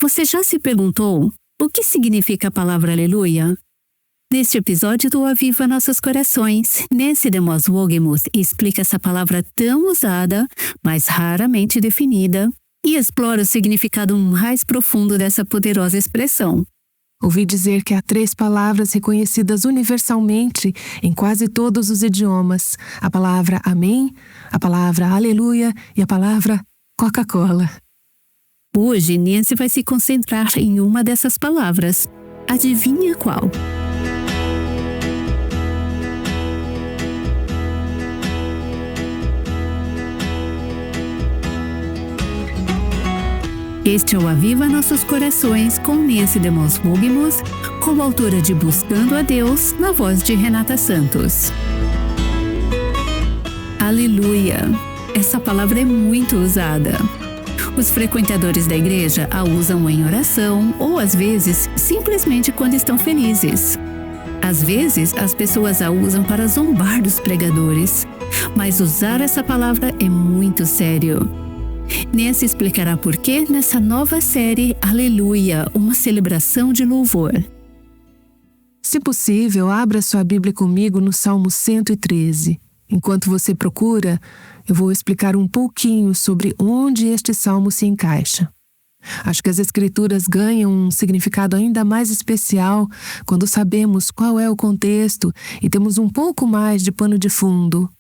Você já se perguntou o que significa a palavra aleluia? Neste episódio do Aviva Nossos Corações, Nancy DeMoss Wolgemuth explica essa palavra tão usada, mas raramente definida, e explora o significado mais profundo dessa poderosa expressão. Ouvi dizer que há 3 palavras reconhecidas universalmente em quase todos os idiomas: a palavra amém, a palavra aleluia e a palavra Coca-Cola. Hoje, Nancy vai se concentrar em uma dessas palavras. Adivinha qual? Este é o Aviva Nossos Corações com Nancy DeMoss Wolgemuth, coautora de Buscando a Deus, na voz de Renata Santos. Aleluia! Essa palavra é muito usada. Os frequentadores da igreja a usam em oração ou, às vezes, simplesmente quando estão felizes. Às vezes, as pessoas a usam para zombar dos pregadores, mas usar essa palavra é muito sério. Nancy explicará por que nessa nova série Aleluia, uma celebração de louvor. Se possível, abra sua Bíblia comigo no Salmo 113. Enquanto você procura, eu vou explicar um pouquinho sobre onde este salmo se encaixa. Acho que as Escrituras ganham um significado ainda mais especial quando sabemos qual é o contexto e temos um pouco mais de pano de fundo.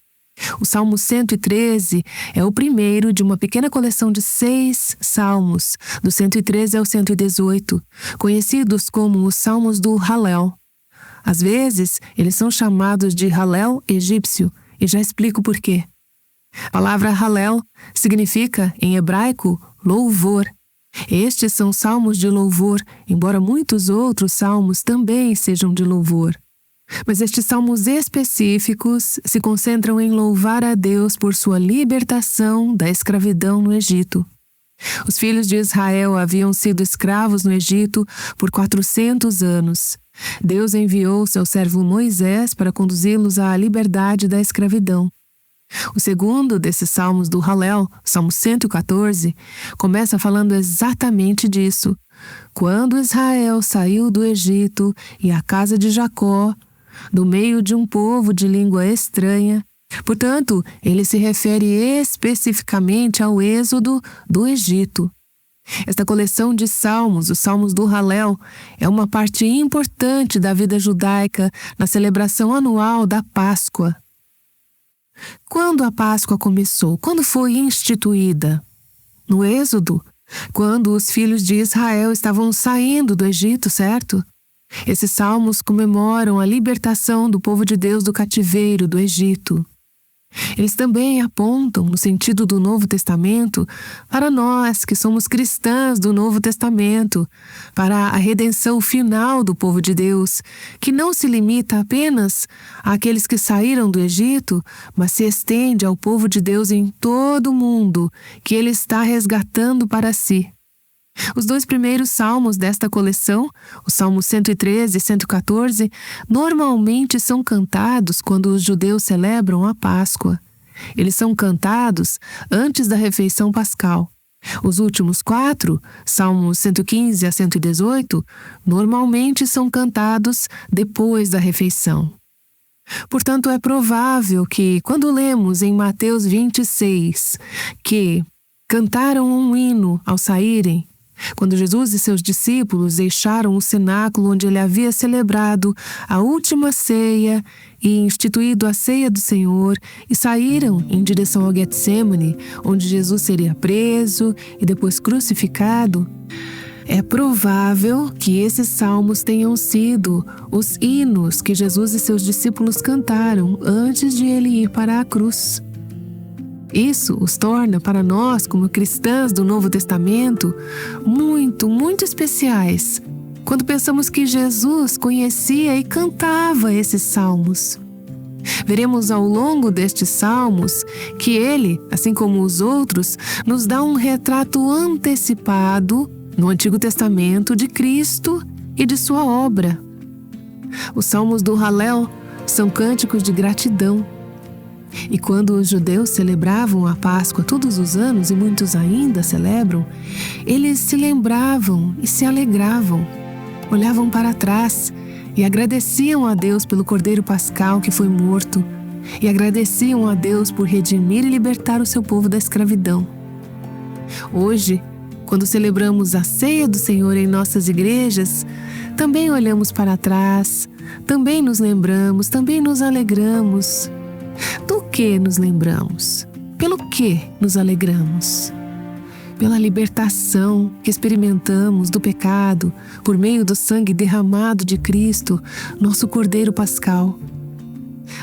O Salmo 113 é o primeiro de uma pequena coleção de 6 salmos, do 113 ao 118, conhecidos como os Salmos do Hallel. Às vezes, eles são chamados de Hallel egípcio, e já explico por quê. A palavra Hallel significa, em hebraico, louvor. Estes são salmos de louvor, embora muitos outros salmos também sejam de louvor. Mas estes salmos específicos se concentram em louvar a Deus por sua libertação da escravidão no Egito. Os filhos de Israel haviam sido escravos no Egito por 400 anos. Deus enviou seu servo Moisés para conduzi-los à liberdade da escravidão. O segundo desses salmos do Hallel, Salmo 114, começa falando exatamente disso. Quando Israel saiu do Egito e a casa de Jacó, do meio de um povo de língua estranha. Portanto, ele se refere especificamente ao êxodo do Egito. Esta coleção de salmos, os Salmos do Hallel, é uma parte importante da vida judaica na celebração anual da Páscoa. Quando a Páscoa começou? Quando foi instituída? No Êxodo, quando os filhos de Israel estavam saindo do Egito, certo? Esses salmos comemoram a libertação do povo de Deus do cativeiro do Egito. Eles também apontam, no sentido do Novo Testamento, para nós que somos cristãs do Novo Testamento, para a redenção final do povo de Deus, que não se limita apenas àqueles que saíram do Egito, mas se estende ao povo de Deus em todo o mundo, que Ele está resgatando para si. Os 2 primeiros salmos desta coleção, os Salmos 113 e 114, normalmente são cantados quando os judeus celebram a Páscoa. Eles são cantados antes da refeição pascal. Os últimos 4, Salmos 115 a 118, normalmente são cantados depois da refeição. Portanto, é provável que, quando lemos em Mateus 26, que cantaram um hino ao saírem, quando Jesus e seus discípulos deixaram o cenáculo onde ele havia celebrado a última ceia e instituído a ceia do Senhor e saíram em direção ao Getsêmani, onde Jesus seria preso e depois crucificado, é provável que esses salmos tenham sido os hinos que Jesus e seus discípulos cantaram antes de ele ir para a cruz. Isso os torna, para nós, como cristãs do Novo Testamento, muito, muito especiais, quando pensamos que Jesus conhecia e cantava esses salmos. Veremos ao longo destes salmos que ele, assim como os outros, nos dá um retrato antecipado no Antigo Testamento de Cristo e de sua obra. Os salmos do Hallel são cânticos de gratidão. E quando os judeus celebravam a Páscoa todos os anos, e muitos ainda celebram, eles se lembravam e se alegravam, olhavam para trás e agradeciam a Deus pelo Cordeiro Pascal que foi morto, e agradeciam a Deus por redimir e libertar o seu povo da escravidão. Hoje, quando celebramos a ceia do Senhor em nossas igrejas, também olhamos para trás, também nos lembramos, também nos alegramos. Do que nos lembramos? Pelo que nos alegramos? Pela libertação que experimentamos do pecado por meio do sangue derramado de Cristo, nosso Cordeiro Pascal.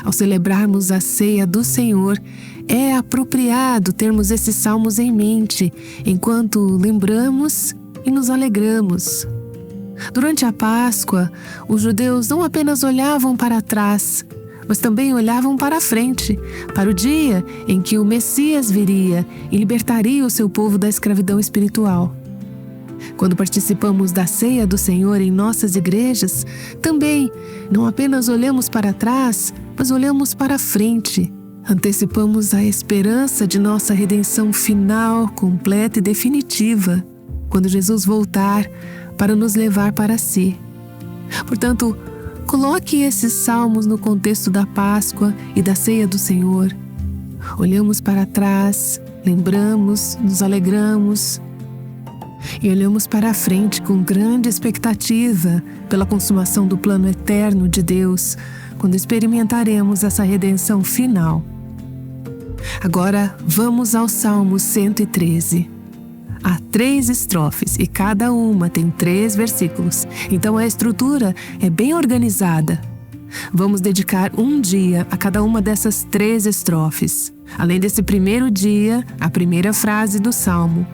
Ao celebrarmos a ceia do Senhor, é apropriado termos esses salmos em mente, enquanto lembramos e nos alegramos. Durante a Páscoa, os judeus não apenas olhavam para trás, mas também olhavam para a frente, para o dia em que o Messias viria e libertaria o seu povo da escravidão espiritual. Quando participamos da ceia do Senhor em nossas igrejas, também não apenas olhamos para trás, mas olhamos para a frente. Antecipamos a esperança de nossa redenção final, completa e definitiva, quando Jesus voltar para nos levar para si. Portanto, coloque esses salmos no contexto da Páscoa e da ceia do Senhor. Olhamos para trás, lembramos, nos alegramos e olhamos para a frente com grande expectativa pela consumação do plano eterno de Deus, quando experimentaremos essa redenção final. Agora vamos ao Salmo 113. Há 3 estrofes e cada uma tem 3 versículos, então a estrutura é bem organizada. Vamos dedicar um dia a cada uma dessas 3 estrofes. Além desse primeiro dia, a primeira frase do Salmo.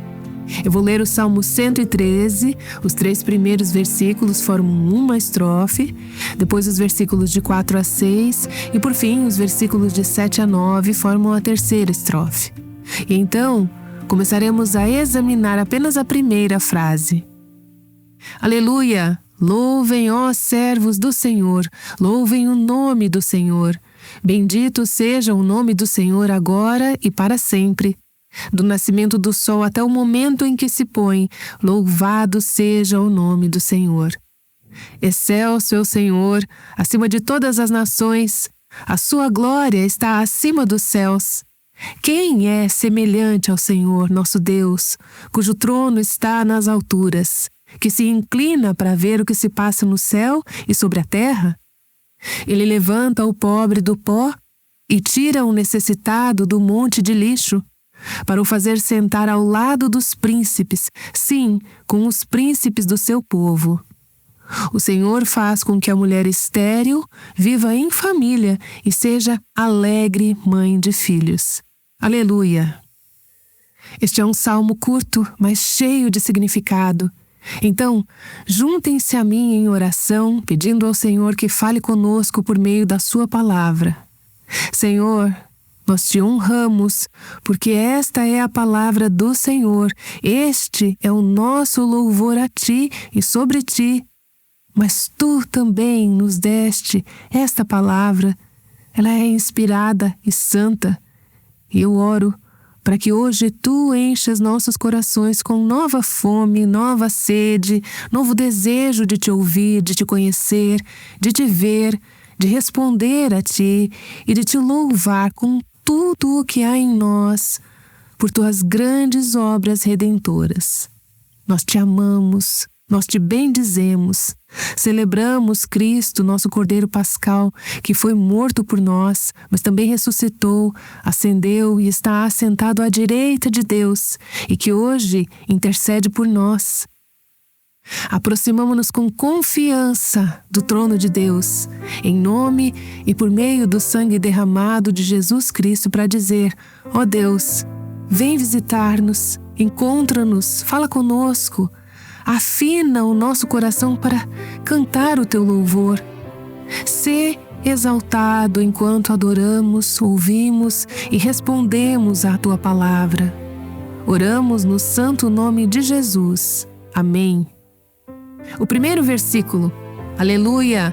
Eu vou ler o Salmo 113, os 3 primeiros versículos formam uma estrofe, depois os versículos de 4 a 6 e por fim os versículos de 7 a 9 formam a terceira estrofe. E então, começaremos a examinar apenas a primeira frase. Aleluia! Louvem, ó servos do Senhor, louvem o nome do Senhor. Bendito seja o nome do Senhor agora e para sempre. Do nascimento do sol até o momento em que se põe, louvado seja o nome do Senhor. Excelso é o Senhor, acima de todas as nações, a sua glória está acima dos céus. Quem é semelhante ao Senhor, nosso Deus, cujo trono está nas alturas, que se inclina para ver o que se passa no céu e sobre a terra? Ele levanta o pobre do pó e tira o necessitado do monte de lixo, para o fazer sentar ao lado dos príncipes, sim, com os príncipes do seu povo. O Senhor faz com que a mulher estéril viva em família e seja alegre mãe de filhos. Aleluia! Este é um salmo curto, mas cheio de significado. Então, juntem-se a mim em oração, pedindo ao Senhor que fale conosco por meio da sua palavra. Senhor, nós te honramos, porque esta é a palavra do Senhor. Este é o nosso louvor a ti e sobre ti. Mas tu também nos deste esta palavra. Ela é inspirada e santa. E eu oro para que hoje tu enchas nossos corações com nova fome, nova sede, novo desejo de te ouvir, de te conhecer, de te ver, de responder a ti e de te louvar com tudo o que há em nós, por tuas grandes obras redentoras. Nós te amamos, nós te bendizemos, celebramos Cristo, nosso Cordeiro Pascal, que foi morto por nós, mas também ressuscitou, ascendeu e está assentado à direita de Deus, e que hoje intercede por nós. Aproximamo-nos com confiança do trono de Deus, em nome e por meio do sangue derramado de Jesus Cristo, para dizer: ó Deus, vem visitar-nos, encontra-nos, fala conosco, afina o nosso coração para cantar o teu louvor. Sê exaltado enquanto adoramos, ouvimos e respondemos à tua palavra. Oramos no santo nome de Jesus. Amém. O primeiro versículo, aleluia,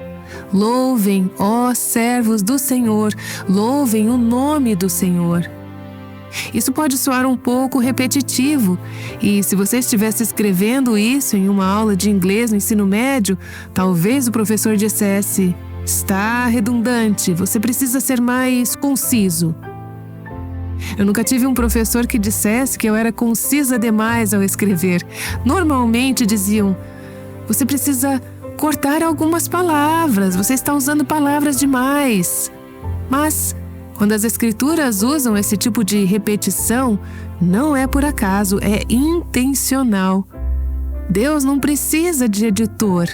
Louvem, ó servos do Senhor, louvem o nome do Senhor. Isso pode soar um pouco repetitivo, e se você estivesse escrevendo isso em uma aula de inglês no ensino médio, talvez o professor dissesse: está redundante, você precisa ser mais conciso. Eu nunca tive um professor que dissesse que eu era concisa demais ao escrever. Normalmente diziam: você precisa cortar algumas palavras, você está usando palavras demais. Mas quando as escrituras usam esse tipo de repetição, não é por acaso, é intencional. Deus não precisa de editor.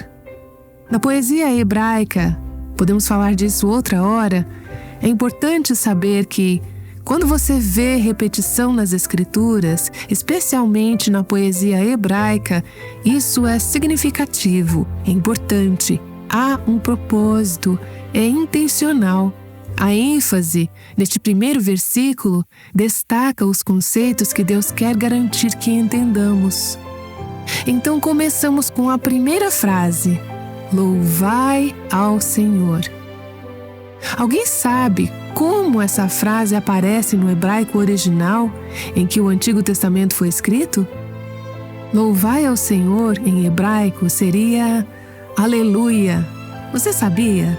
Na poesia hebraica, podemos falar disso outra hora, é importante saber que quando você vê repetição nas escrituras, especialmente na poesia hebraica, isso é significativo, é importante, há um propósito, é intencional. A ênfase neste primeiro versículo destaca os conceitos que Deus quer garantir que entendamos. Então começamos com a primeira frase: louvai ao Senhor. Alguém sabe como essa frase aparece no hebraico original em que o Antigo Testamento foi escrito? Louvai ao Senhor em hebraico seria aleluia. Você sabia?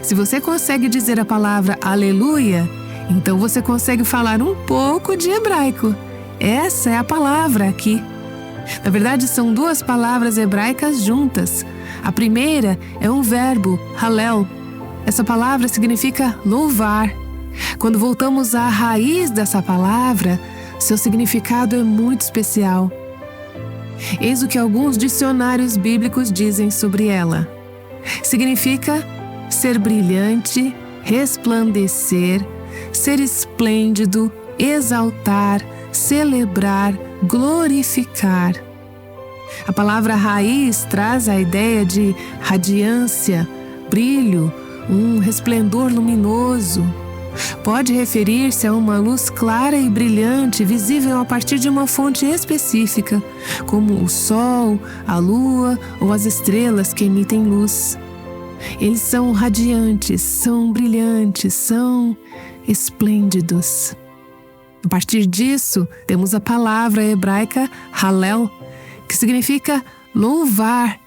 Se você consegue dizer a palavra aleluia, então você consegue falar um pouco de hebraico. Essa é a palavra aqui. Na verdade, são duas palavras hebraicas juntas. A primeira é um verbo, halel. Essa palavra significa louvar. Quando voltamos à raiz dessa palavra, seu significado é muito especial. Eis o que alguns dicionários bíblicos dizem sobre ela. Significa ser brilhante, resplandecer, ser esplêndido, exaltar, celebrar, glorificar. A palavra raiz traz a ideia de radiância, brilho, um resplendor luminoso. Pode referir-se a uma luz clara e brilhante, visível a partir de uma fonte específica, como o sol, a lua ou as estrelas que emitem luz. Eles são radiantes, são brilhantes, são esplêndidos. A partir disso, temos a palavra hebraica halel, que significa louvar,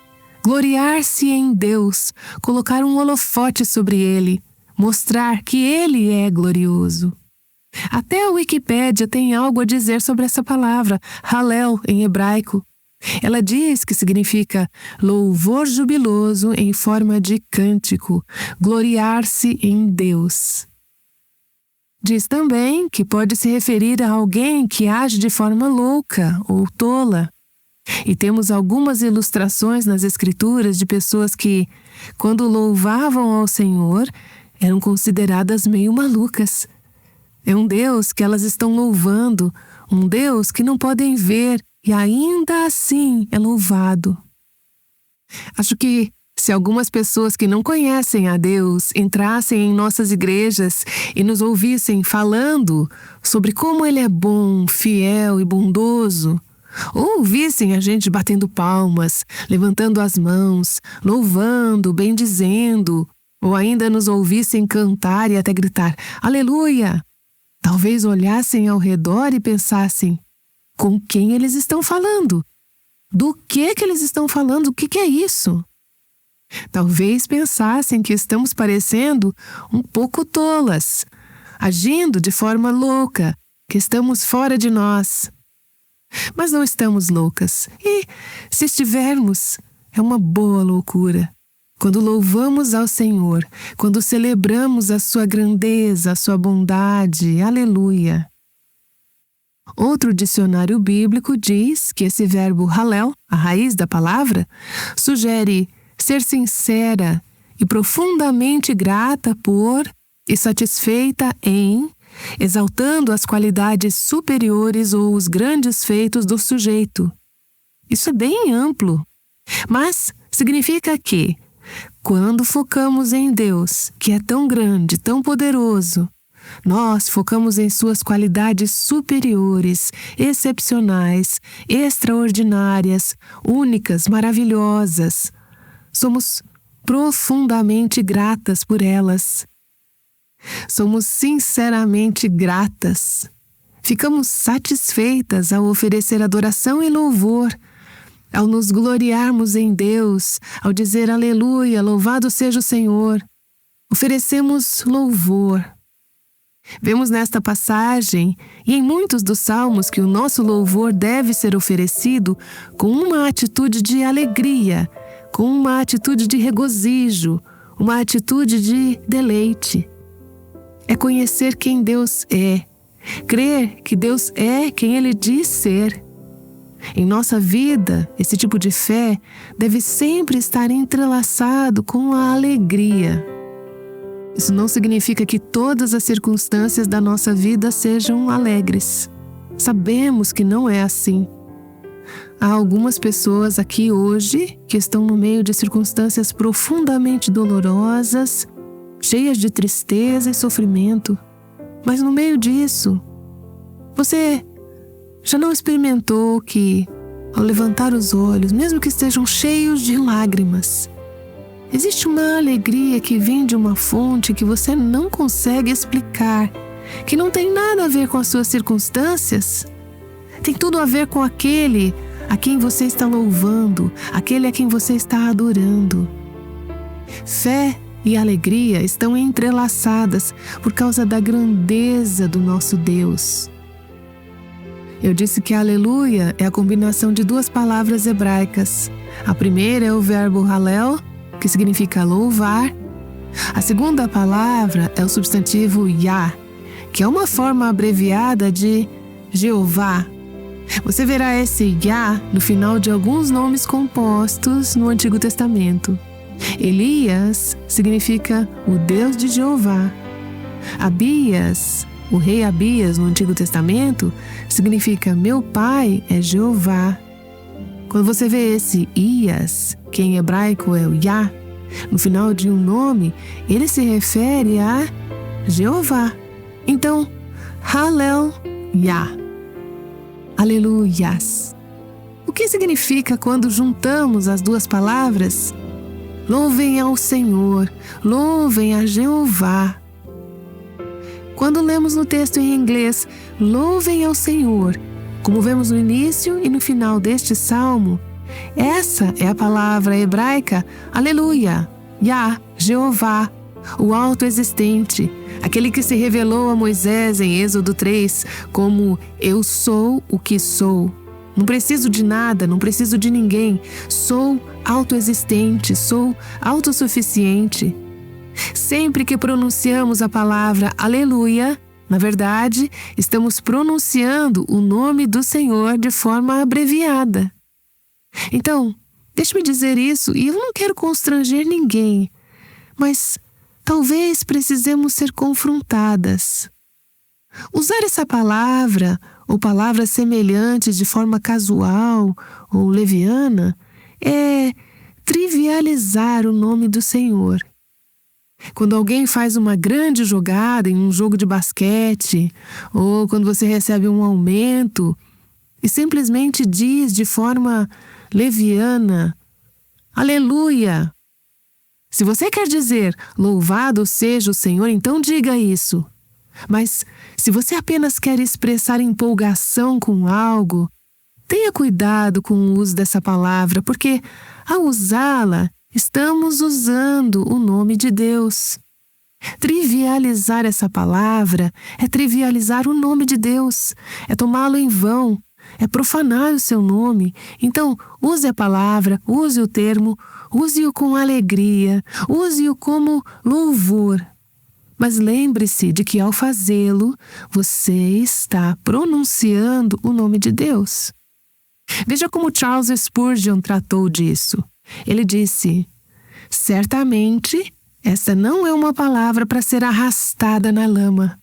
gloriar-se em Deus, colocar um holofote sobre Ele, mostrar que Ele é glorioso. Até a Wikipédia tem algo a dizer sobre essa palavra, halel, em hebraico. Ela diz que significa louvor jubiloso em forma de cântico, gloriar-se em Deus. Diz também que pode se referir a alguém que age de forma louca ou tola. E temos algumas ilustrações nas Escrituras de pessoas que, quando louvavam ao Senhor, eram consideradas meio malucas. É um Deus que elas estão louvando, um Deus que não podem ver, e ainda assim é louvado. Acho que se algumas pessoas que não conhecem a Deus entrassem em nossas igrejas e nos ouvissem falando sobre como Ele é bom, fiel e bondoso, ou ouvissem a gente batendo palmas, levantando as mãos, louvando, bendizendo, ou ainda nos ouvissem cantar e até gritar aleluia, talvez olhassem ao redor e pensassem: com quem eles estão falando? Do que eles estão falando? O que é isso? Talvez pensassem que estamos parecendo um pouco tolas, agindo de forma louca, que estamos fora de nós. Mas não estamos loucas. E, se estivermos, é uma boa loucura. Quando louvamos ao Senhor, quando celebramos a sua grandeza, a sua bondade, aleluia. Outro dicionário bíblico diz que esse verbo halel, a raiz da palavra, sugere ser sincera e profundamente grata por e satisfeita em, exaltando as qualidades superiores ou os grandes feitos do sujeito. Isso é bem amplo, mas significa que, quando focamos em Deus, que é tão grande, tão poderoso, nós focamos em suas qualidades superiores, excepcionais, extraordinárias, únicas, maravilhosas. Somos profundamente gratas por elas. Somos sinceramente gratas. Ficamos satisfeitas ao oferecer adoração e louvor, ao nos gloriarmos em Deus, ao dizer aleluia, louvado seja o Senhor. Oferecemos louvor. Vemos nesta passagem e em muitos dos salmos que o nosso louvor deve ser oferecido com uma atitude de alegria, com uma atitude de regozijo, uma atitude de deleite. É conhecer quem Deus é, crer que Deus é quem Ele diz ser. Em nossa vida, esse tipo de fé deve sempre estar entrelaçado com a alegria. Isso não significa que todas as circunstâncias da nossa vida sejam alegres. Sabemos que não é assim. Há algumas pessoas aqui hoje que estão no meio de circunstâncias profundamente dolorosas, cheias de tristeza e sofrimento. Mas no meio disso, você já não experimentou que, ao levantar os olhos, mesmo que estejam cheios de lágrimas, existe uma alegria que vem de uma fonte que você não consegue explicar, que não tem nada a ver com as suas circunstâncias? Tem tudo a ver com aquele a quem você está louvando, aquele a quem você está adorando. Fé e alegria estão entrelaçadas por causa da grandeza do nosso Deus. Eu disse que aleluia é a combinação de duas palavras hebraicas. A primeira é o verbo halel, que significa louvar. A segunda palavra é o substantivo Yah, que é uma forma abreviada de Jeová. Você verá esse Yah no final de alguns nomes compostos no Antigo Testamento. Elias significa o Deus de Jeová. Abias, o rei Abias no Antigo Testamento, significa meu pai é Jeová. Quando você vê esse Ias, que em hebraico é o Yah, no final de um nome, ele se refere a Jeová. Então, Halel Yah. Aleluias. O que significa quando juntamos as duas palavras? Louvem ao Senhor, louvem a Jeová. Quando lemos no texto em inglês, louvem ao Senhor, como vemos no início e no final deste salmo, essa é a palavra hebraica aleluia, Yah, Jeová, o autoexistente, aquele que se revelou a Moisés em Êxodo 3 como eu sou o que sou. Não preciso de nada, não preciso de ninguém, sou autoexistente, sou autossuficiente. Sempre que pronunciamos a palavra aleluia, na verdade, estamos pronunciando o nome do Senhor de forma abreviada. Então, deixe-me dizer isso, e eu não quero constranger ninguém, mas talvez precisemos ser confrontadas. Usar essa palavra ou palavras semelhantes de forma casual ou leviana é trivializar o nome do Senhor. Quando alguém faz uma grande jogada em um jogo de basquete, ou quando você recebe um aumento e simplesmente diz de forma leviana, aleluia. Se você quer dizer louvado seja o Senhor, então diga isso. Mas se você apenas quer expressar empolgação com algo, tenha cuidado com o uso dessa palavra, porque ao usá-la, estamos usando o nome de Deus. Trivializar essa palavra é trivializar o nome de Deus, é tomá-lo em vão, é profanar o seu nome. Então, use a palavra, use o termo, use-o com alegria, use-o como louvor. Mas lembre-se de que ao fazê-lo, você está pronunciando o nome de Deus. Veja como Charles Spurgeon tratou disso. Ele disse: certamente, esta não é uma palavra para ser arrastada na lama.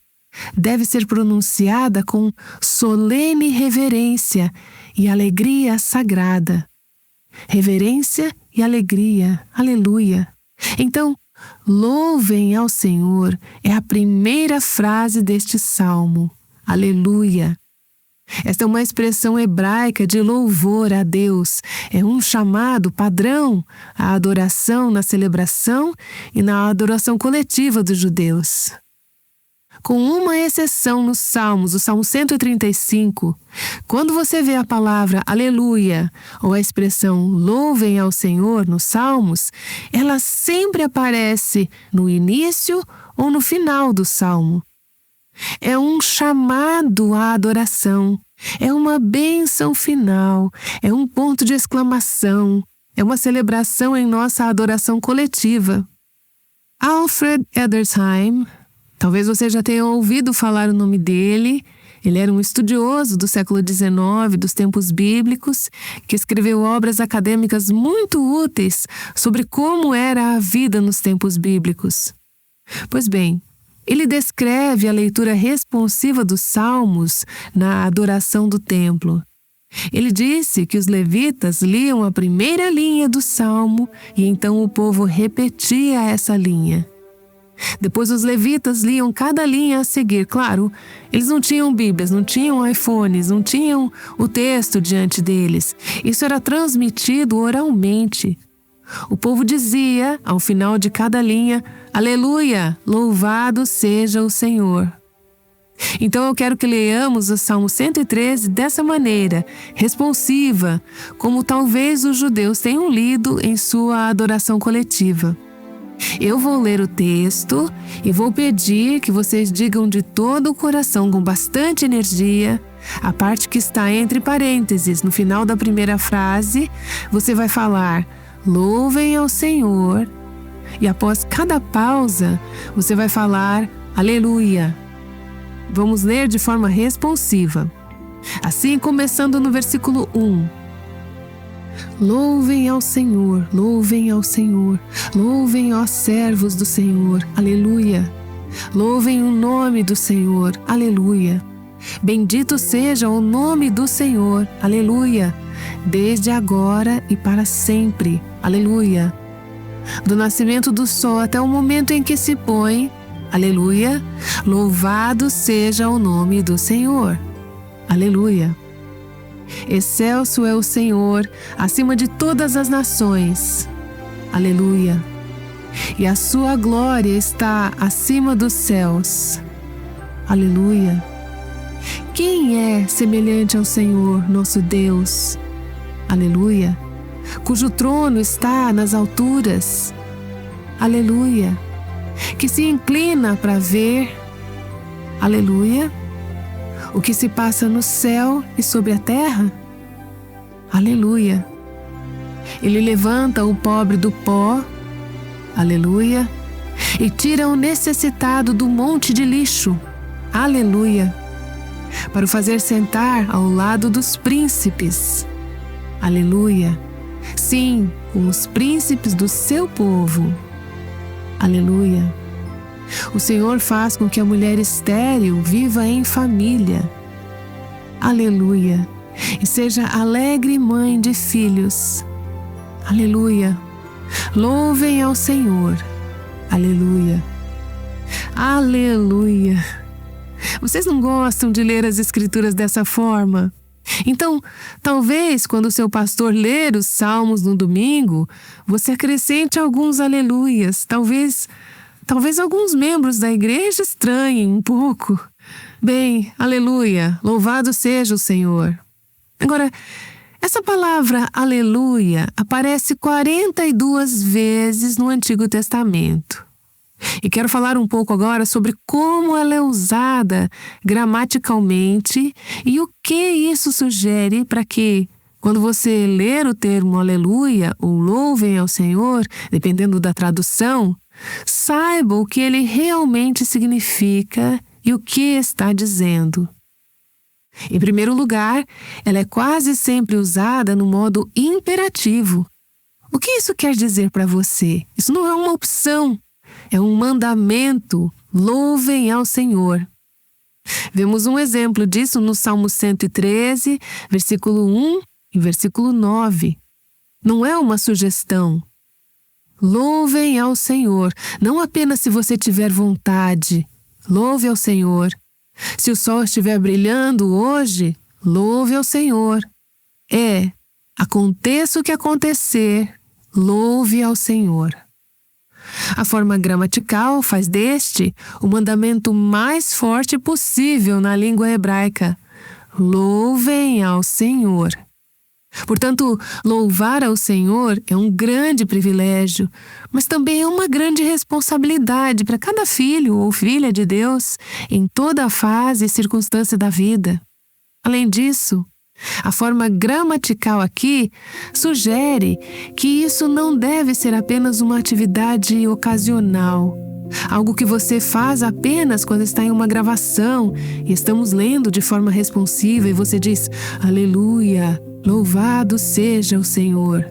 Deve ser pronunciada com solene reverência e alegria sagrada. Reverência e alegria, aleluia. Então, louvem ao Senhor é a primeira frase deste salmo, aleluia. Esta é uma expressão hebraica de louvor a Deus. É um chamado padrão à adoração na celebração e na adoração coletiva dos judeus. Com uma exceção nos Salmos, o Salmo 135, quando você vê a palavra aleluia ou a expressão louvem ao Senhor nos Salmos, ela sempre aparece no início ou no final do Salmo. É um chamado à adoração, é uma bênção final, é um ponto de exclamação, é uma celebração em nossa adoração coletiva. Alfred Edersheim, talvez você já tenha ouvido falar o nome dele. Ele era um estudioso do século XIX, dos tempos bíblicos, que escreveu obras acadêmicas muito úteis sobre como era a vida nos tempos bíblicos. Pois bem, ele descreve a leitura responsiva dos Salmos na adoração do templo. Ele disse que os levitas liam a primeira linha do Salmo e então o povo repetia essa linha. Depois os levitas liam cada linha a seguir. Claro, eles não tinham bíblias, não tinham iPhones, não tinham o texto diante deles. Isso era transmitido oralmente. O povo dizia, ao final de cada linha, aleluia, louvado seja o Senhor. Então eu quero que leiamos o Salmo 113 dessa maneira, responsiva, como talvez os judeus tenham lido em sua adoração coletiva. Eu vou ler o texto e vou pedir que vocês digam de todo o coração, com bastante energia, a parte que está entre parênteses. No final da primeira frase, você vai falar louvem ao Senhor, e após cada pausa, você vai falar aleluia. Vamos ler de forma responsiva. Assim, começando no versículo 1. Louvem ao Senhor, louvem ao Senhor, louvem ó servos do Senhor, aleluia. Louvem o nome do Senhor, aleluia. Bendito seja o nome do Senhor, aleluia. Desde agora e para sempre, aleluia. Do nascimento do sol até o momento em que se põe, aleluia. Louvado seja o nome do Senhor, aleluia. Excelso é o Senhor acima de todas as nações, aleluia. E a sua glória está acima dos céus, aleluia. Quem é semelhante ao Senhor, nosso Deus, aleluia, cujo trono está nas alturas, aleluia, que se inclina para ver, aleluia, o que se passa no céu e sobre a terra, aleluia. Ele levanta o pobre do pó, aleluia, e tira o necessitado do monte de lixo, aleluia, para o fazer sentar ao lado dos príncipes, aleluia. Sim, com os príncipes do seu povo, aleluia. O Senhor faz com que a mulher estéril viva em família, aleluia, e seja alegre mãe de filhos, aleluia. Louvem ao Senhor, aleluia, aleluia. Vocês não gostam de ler as Escrituras dessa forma? Então, talvez quando o seu pastor ler os Salmos no domingo, você acrescente alguns aleluias. Talvez alguns membros da igreja estranhem um pouco. Bem, aleluia, louvado seja o Senhor. Agora, essa palavra aleluia aparece 42 vezes no Antigo Testamento. E quero falar um pouco agora sobre como ela é usada gramaticalmente e o que isso sugere para que, quando você ler o termo aleluia ou louvem ao Senhor, dependendo da tradução, saiba o que ele realmente significa e o que está dizendo. Em primeiro lugar, ela é quase sempre usada no modo imperativo. O que isso quer dizer para você? Isso não é uma opção. É um mandamento, louvem ao Senhor. Vemos um exemplo disso no Salmo 113, versículo 1 e versículo 9. Não é uma sugestão. Louvem ao Senhor, não apenas se você tiver vontade. Louve ao Senhor. Se o sol estiver brilhando hoje, louve ao Senhor. Aconteça o que acontecer, louve ao Senhor. A forma gramatical faz deste o mandamento mais forte possível na língua hebraica. Louvem ao Senhor. Portanto, louvar ao Senhor é um grande privilégio, mas também é uma grande responsabilidade para cada filho ou filha de Deus em toda a fase e circunstância da vida. Além disso, a forma gramatical aqui sugere que isso não deve ser apenas uma atividade ocasional, algo que você faz apenas quando está em uma gravação e estamos lendo de forma responsiva e você diz, aleluia, louvado seja o Senhor.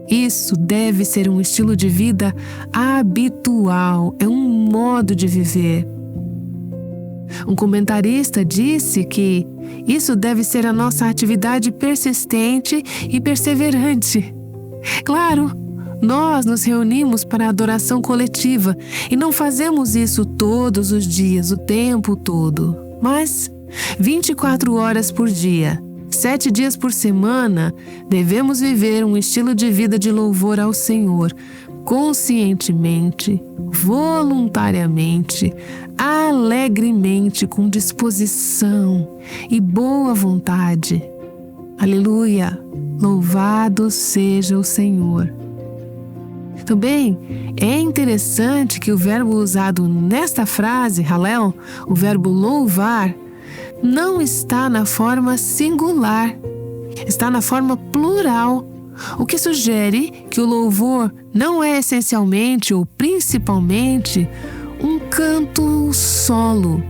Isso deve ser um estilo de vida habitual, é um modo de viver. Um comentarista disse que isso deve ser a nossa atividade persistente e perseverante. Claro, nós nos reunimos para a adoração coletiva e não fazemos isso todos os dias, o tempo todo, mas 24 horas por dia, 7 dias por semana, devemos viver um estilo de vida de louvor ao Senhor, conscientemente, voluntariamente, alegremente, com disposição e boa vontade. Aleluia! Louvado seja o Senhor. Também é interessante que o verbo usado nesta frase, halel, o verbo louvar, não está na forma singular, está na forma plural, o que sugere que o louvor não é essencialmente ou principalmente um canto solo.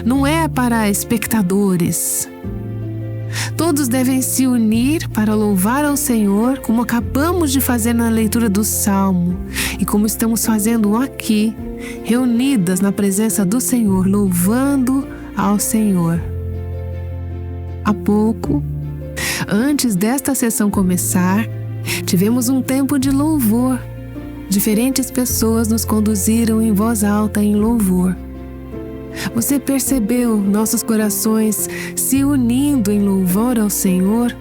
Não é para espectadores. Todos devem se unir para louvar ao Senhor, como acabamos de fazer na leitura do Salmo e como estamos fazendo aqui, reunidas na presença do Senhor, louvando ao Senhor. Há pouco, antes desta sessão começar, tivemos um tempo de louvor. Diferentes pessoas nos conduziram em voz alta em louvor. Você percebeu nossos corações se unindo em louvor ao Senhor?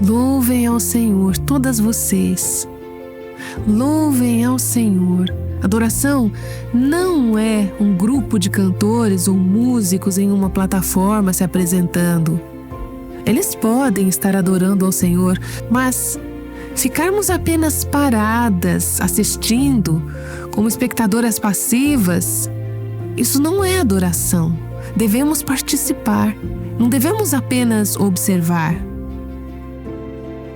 Louvem ao Senhor, todas vocês. Louvem ao Senhor. Adoração não é um grupo de cantores ou músicos em uma plataforma se apresentando. Eles podem estar adorando ao Senhor, mas ficarmos apenas paradas, assistindo, como espectadoras passivas, isso não é adoração. Devemos participar, não devemos apenas observar.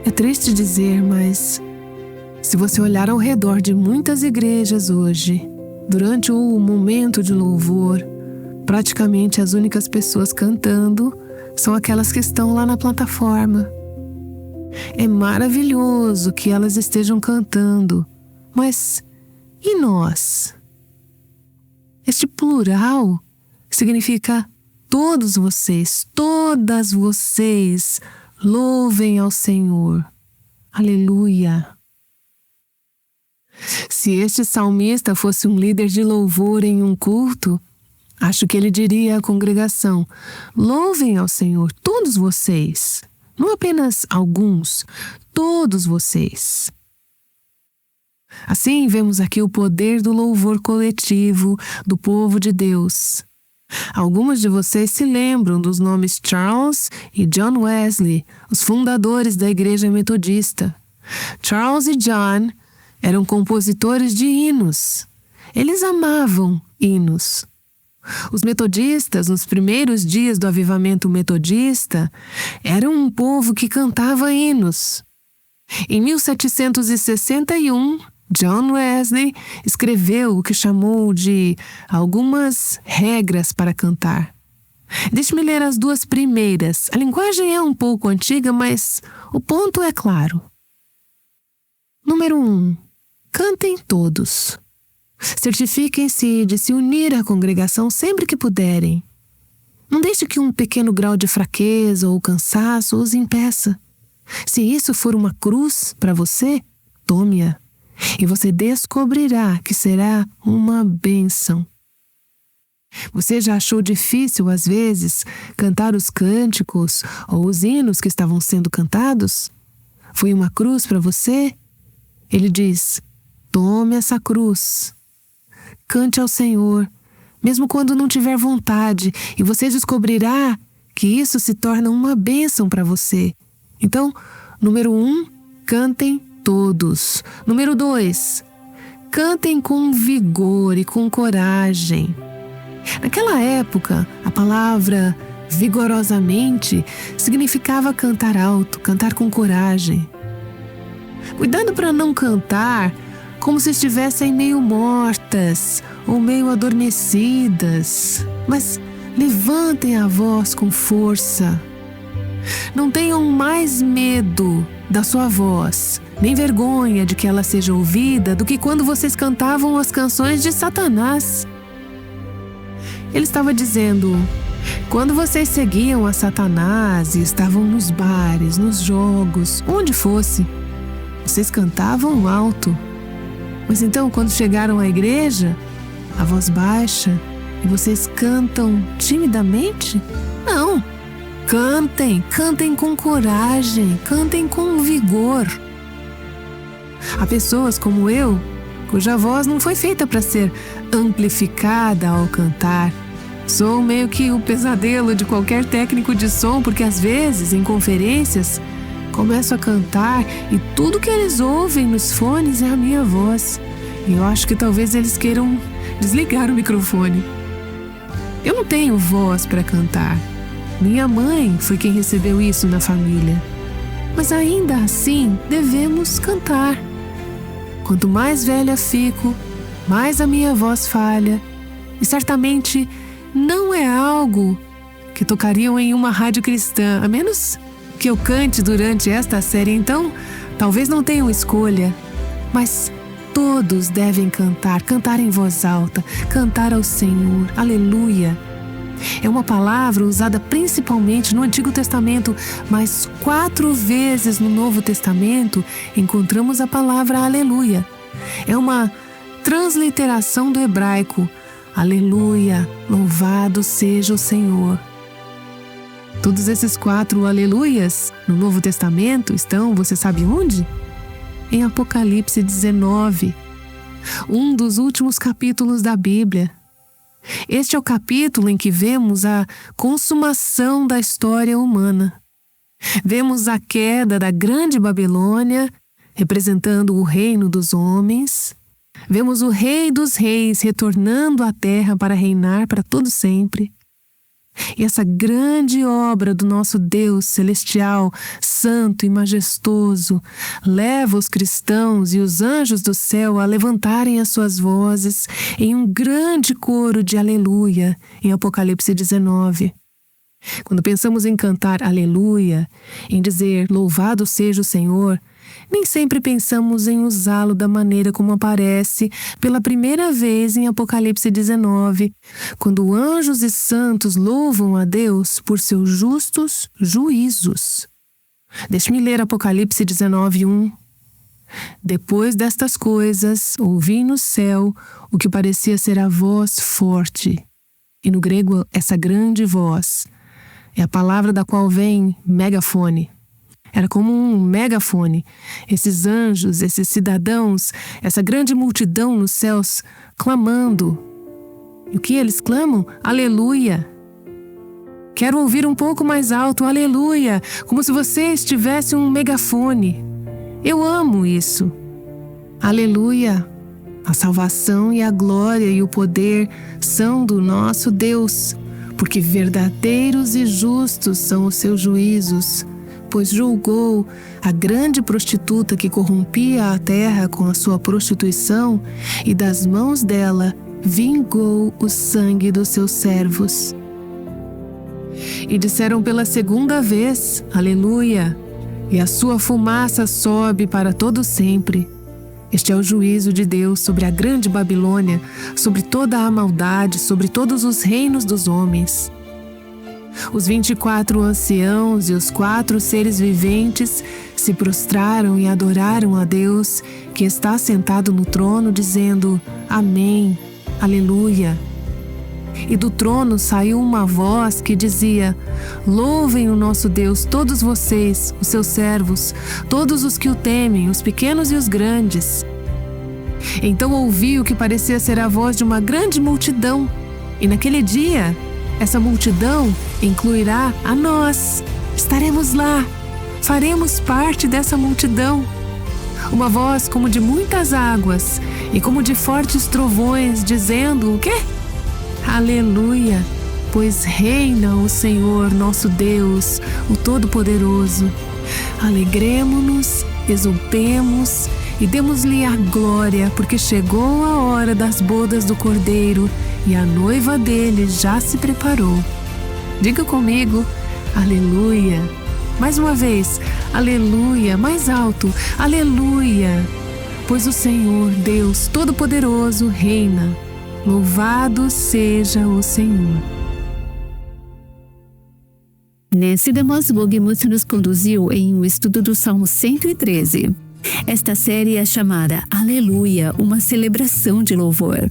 É triste dizer, mas se você olhar ao redor de muitas igrejas hoje, durante o momento de louvor, praticamente as únicas pessoas cantando são aquelas que estão lá na plataforma. É maravilhoso que elas estejam cantando, mas e nós? Este plural significa todos vocês, todas vocês, louvem ao Senhor. Aleluia! Se este salmista fosse um líder de louvor em um culto, acho que ele diria à congregação, louvem ao Senhor, todos vocês, não apenas alguns, todos vocês. Assim, vemos aqui o poder do louvor coletivo do povo de Deus. Algumas de vocês se lembram dos nomes Charles e John Wesley, os fundadores da Igreja Metodista. Charles e John eram compositores de hinos. Eles amavam hinos. Os metodistas, nos primeiros dias do avivamento metodista, eram um povo que cantava hinos. Em 1761, John Wesley escreveu o que chamou de algumas regras para cantar. Deixe-me ler as duas primeiras. A linguagem é um pouco antiga, mas o ponto é claro. Número 1. Cantem todos. Certifiquem-se de se unir à congregação sempre que puderem. Não deixe que um pequeno grau de fraqueza ou cansaço os impeça. Se isso for uma cruz para você, tome-a. E você descobrirá que será uma bênção. Você já achou difícil, às vezes, cantar os cânticos ou os hinos que estavam sendo cantados? Foi uma cruz para você? Ele diz: tome essa cruz. Cante ao Senhor, mesmo quando não tiver vontade, e você descobrirá que isso se torna uma bênção para você. Então, número 1, cantem todos. Número 2, cantem com vigor e com coragem. Naquela época, a palavra vigorosamente significava cantar alto, cantar com coragem. Cuidado para não cantar como se estivessem meio mortas ou meio adormecidas, mas levantem a voz com força. Não tenham mais medo da sua voz, nem vergonha de que ela seja ouvida do que quando vocês cantavam as canções de Satanás. Ele estava dizendo: quando vocês seguiam a Satanás e estavam nos bares, nos jogos, onde fosse, vocês cantavam alto. Mas então, quando chegaram à igreja, a voz baixa, e vocês cantam timidamente? Não! Cantem com coragem, cantem com vigor. Há pessoas como eu, cuja voz não foi feita para ser amplificada ao cantar. Sou meio que o pesadelo de qualquer técnico de som, porque às vezes, em conferências, começo a cantar e tudo que eles ouvem nos fones é a minha voz. E eu acho que talvez eles queiram desligar o microfone. Eu não tenho voz para cantar. Minha mãe foi quem recebeu isso na família. Mas ainda assim, devemos cantar. Quanto mais velha fico, mais a minha voz falha. E certamente não é algo que tocariam em uma rádio cristã, a menos que eu cante durante esta série. Então, talvez não tenham escolha. Mas todos devem cantar em voz alta, cantar ao Senhor. Aleluia! É uma palavra usada principalmente no Antigo Testamento, mas 4 vezes no Novo Testamento encontramos a palavra aleluia. É uma transliteração do hebraico. Aleluia, louvado seja o Senhor. Todos esses 4 aleluias no Novo Testamento estão, você sabe onde? Em Apocalipse 19, um dos últimos capítulos da Bíblia. Este é o capítulo em que vemos a consumação da história humana. Vemos a queda da grande Babilônia, representando o reino dos homens. Vemos o Rei dos Reis retornando à terra para reinar para todo sempre. E essa grande obra do nosso Deus celestial, santo e majestoso, leva os cristãos e os anjos do céu a levantarem as suas vozes em um grande coro de aleluia, em Apocalipse 19. Quando pensamos em cantar aleluia, em dizer louvado seja o Senhor, nem sempre pensamos em usá-lo da maneira como aparece pela primeira vez em Apocalipse 19, quando anjos e santos louvam a Deus por seus justos juízos. Deixe-me ler Apocalipse 19:1. Depois destas coisas, ouvi no céu o que parecia ser a voz forte. E no grego, essa grande voz é a palavra da qual vem megafone. Era como um megafone. Esses anjos, esses cidadãos, essa grande multidão nos céus clamando. E o que eles clamam? Aleluia! Quero ouvir um pouco mais alto, aleluia! Como se você estivesse um megafone. Eu amo isso. Aleluia! A salvação e a glória e o poder são do nosso Deus, porque verdadeiros e justos são os seus juízos, pois julgou a grande prostituta que corrompia a terra com a sua prostituição, e das mãos dela vingou o sangue dos seus servos. E disseram pela segunda vez, aleluia, e a sua fumaça sobe para todo sempre. Este é o juízo de Deus sobre a grande Babilônia, sobre toda a maldade, sobre todos os reinos dos homens. Os 24 anciãos e os 4 seres viventes se prostraram e adoraram a Deus, que está sentado no trono, dizendo: Amém, Aleluia. e do trono saiu uma voz que dizia: Louvem o nosso Deus, todos vocês, os seus servos, todos os que o temem, os pequenos e os grandes. Então ouvi o que parecia ser a voz de uma grande multidão, e naquele dia, essa multidão incluirá a nós. Estaremos lá, faremos parte dessa multidão. Uma voz como de muitas águas e como de fortes trovões, dizendo o quê? Aleluia! Pois reina o Senhor nosso Deus, o Todo-Poderoso. Alegremo-nos, exultemos e demos-lhe a glória, porque chegou a hora das bodas do Cordeiro e a noiva dele já se preparou. Diga comigo, aleluia! Mais uma vez, aleluia, mais alto, aleluia! Pois o Senhor, Deus Todo-Poderoso, reina. Louvado seja o Senhor. Nancy DeMoss Wolgemuth nos conduziu em um estudo do Salmo 113. Esta série é chamada Aleluia, uma celebração de louvor.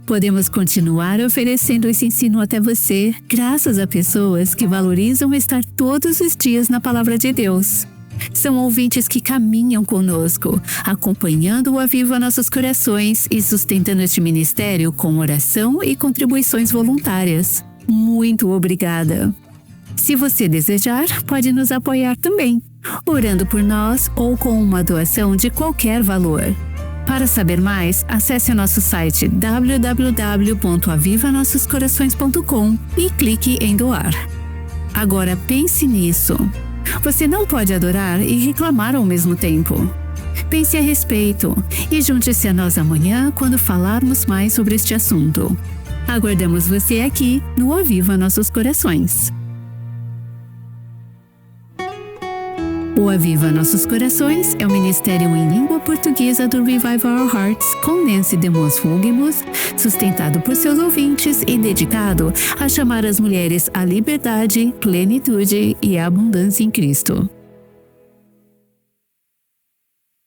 Podemos continuar oferecendo esse ensino até você, graças a pessoas que valorizam estar todos os dias na Palavra de Deus. São ouvintes que caminham conosco, acompanhando o Aviva Nossos Corações e sustentando este ministério com oração e contribuições voluntárias. Muito obrigada! Se você desejar, pode nos apoiar também, orando por nós ou com uma doação de qualquer valor. Para saber mais, acesse o nosso site www.avivanossoscorações.com e clique em doar. Agora pense nisso. Você não pode adorar e reclamar ao mesmo tempo. Pense a respeito e junte-se a nós amanhã quando falarmos mais sobre este assunto. Aguardamos você aqui no Aviva Nossos Corações. O Aviva Nossos Corações é um ministério em língua portuguesa do Revive Our Hearts com Nancy DeMoss Wolgemuth, sustentado por seus ouvintes e dedicado a chamar as mulheres à liberdade, plenitude e abundância em Cristo.